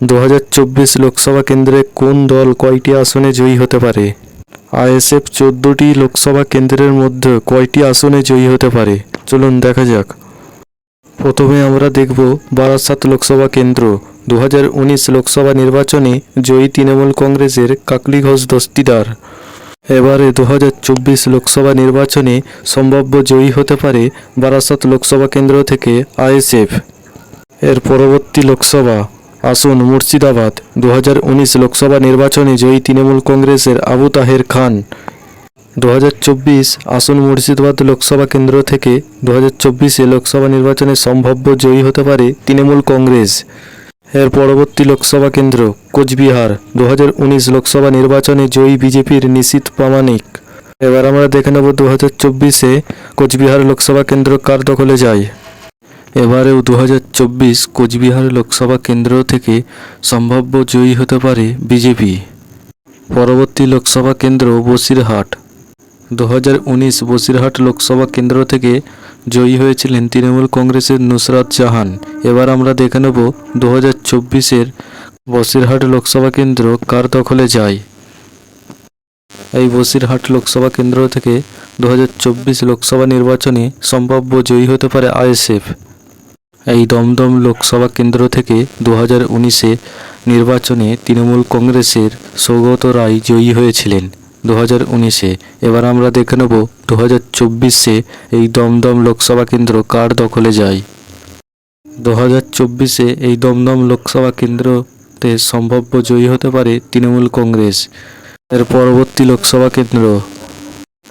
2024 লোকসভা কেন্দ্রে কোন দল কয়টি আসনে জয়ী হতে পারে? আইএসএফ 14টি লোকসভা কেন্দ্রের মধ্যে কয়টি আসনে জয়ী হতে পারে? চলুন দেখা যাক। প্রথমে আমরা দেখব বারাসাত লোকসভা কেন্দ্র। 2019 লোকসভা নির্বাচনে জয়ী তৃণমূল কংগ্রেসের কাকলি ঘোষ দস্তিদার। এবারে 2024 লোকসভা নির্বাচনে সম্ভাব্য জয়ী হতে পারে বারাসাত লোকসভা কেন্দ্র থেকে আইএসএফ। এর পরবর্তী লোকসভা আসন মুর্শিদাবাদ। 2019 লোকসভা নির্বাচনে জয়ী তৃণমূল কংগ্রেসের আবু তাহের খান। 2024 আসন মুর্শিদাবাদ লোকসভা কেন্দ্র থেকে 2024 লোকসভা নির্বাচনে সম্ভাব্য জয়ী হতে পারে তৃণমূল কংগ্রেস। এর পরবর্তী লোকসভা কেন্দ্র কোচবিহার। 2019 লোকসভা নির্বাচনে জয়ী বিজেপির নিশীথ প্রামাণিক। এবার আমরা দেখে নেব 2024 কোচবিহার লোকসভা কেন্দ্র কার দখলে যায়। এবারেও 2024 কোচবিহার লোকসভা কেন্দ্র থেকে সম্ভাব্য জয়ী হতে পারে বিজেপি। পরবর্তী লোকসভা কেন্দ্র বসিরহাট। 2019 বসিরহাট লোকসভা কেন্দ্র থেকে জয়ী হয়েছিলেন তৃণমূল কংগ্রেসের নুসরাত জাহান। এবার আমরা দেখে নেব 2024 বসিরহাট লোকসভা কেন্দ্র কার দখলে যায়। এই বসিরহাট লোকসভা কেন্দ্র থেকে 2024 লোকসভা নির্বাচনে সম্ভাব্য জয়ী হতে পারে আইএসএফ। এই দমদম লোকসভা কেন্দ্র থেকে 2019 নির্বাচনে তৃণমূল কংগ্রেসের সৌগত রায় জয়ী হয়েছিলেন 2019। এবার আমরা দেখে নেব 2024 এই দমদম লোকসভা কেন্দ্র কার দখলে যায়। 2024 এই দমদম লোকসভা কেন্দ্রতে সম্ভাব্য জয়ী হতে পারে তৃণমূল কংগ্রেস। এর পরবর্তী লোকসভা কেন্দ্র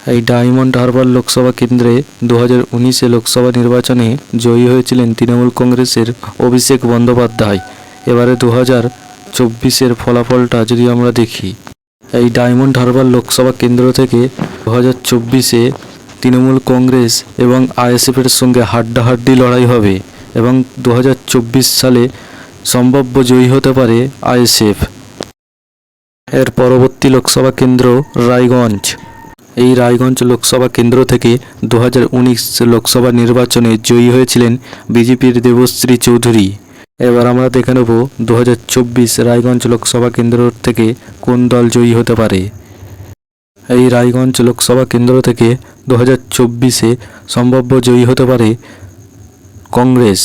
এই ডায়মন্ড হারবার লোকসভা কেন্দ্রে 2019 লোকসভা নির্বাচনে জয়ী হয়েছিলেন তৃণমূল কংগ্রেসের অভিষেক বন্দ্যোপাধ্যায়। এবারে 2024 ফলাফলটা যদি আমরা দেখি, এই ডায়মন্ড হারবার লোকসভা কেন্দ্র থেকে 2024 তৃণমূল কংগ্রেস এবং আইএসএফের সঙ্গে হাড্ডাহাড্ডি লড়াই হবে এবং 2024 সালে সম্ভাব্য জয়ী হতে পারে আইএসএফ। এর পরবর্তী লোকসভা কেন্দ্র রায়গঞ্জ। এই রায়গঞ্জ লোকসভা কেন্দ্র থেকে 2019 লোকসভা নির্বাচনে জয়ী হয়েছিলেন বিজেপির দেবশ্রী চৌধুরী। এবার আমরা দেখে নেব 2024 রায়গঞ্জ লোকসভা কেন্দ্র থেকে কোন দল জয়ী হতে পারে। এই রায়গঞ্জ লোকসভা কেন্দ্র থেকে 2024 সম্ভাব্য জয়ী হতে পারে কংগ্রেস।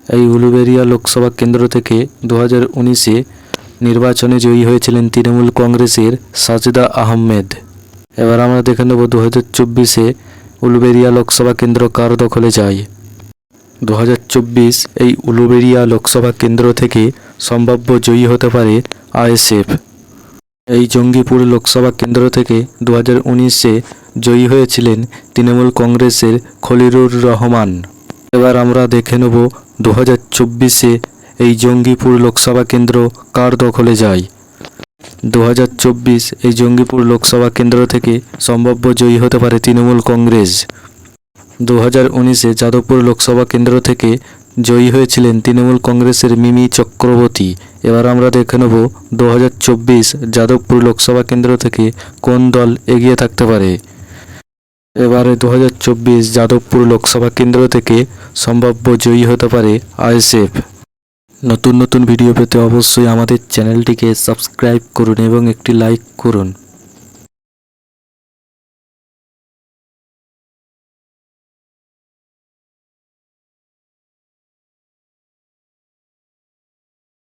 এই উলুবেড়িয়া লোকসভা কেন্দ্র থেকে 2019 নির্বাচনে জয়ী হয়েছিলেন তৃণমূল কংগ্রেসের সাজেদা আহমেদ। এবার আমরা দেখে নেব 2024 উলুবেড়িয়া লোকসভা কেন্দ্র কার দখলে যায়। 2024 এই উলুবেড়িয়া লোকসভা কেন্দ্র থেকে সম্ভাব্য জয়ী হতে পারে আইএসএফ। এই জঙ্গিপুর লোকসভা কেন্দ্র থেকে 2019 জয়ী হয়েছিলেন তৃণমূল কংগ্রেসের খলিলুর রহমান। এবার আমরা দেখে নেব 2024 এই জঙ্গিপুর লোকসভা কেন্দ্র কার দখলে যায়। 2024 এই জঙ্গিপুর লোকসভা কেন্দ্র থেকে সম্ভাব্য জয়ী হতে পারে তৃণমূল কংগ্রেস। 2019 যাদবপুর লোকসভা কেন্দ্র থেকে জয়ী হয়েছিলেন তৃণমূল কংগ্রেসের মিমি চক্রবর্তী। এবার আমরা দেখে নেব 2024 যাদবপুর লোকসভা কেন্দ্র থেকে কোন দল এগিয়ে থাকতে পারে। এবারে 2024 যাদবপুর লোকসভা কেন্দ্র থেকে সম্ভাব্য জয়ী হতে পারে আইএসএফ। নতুন নতুন ভিডিও পেতে অবশ্যই আমাদের চ্যানেলটিকে সাবস্ক্রাইব করুন এবং একটি লাইক করুন।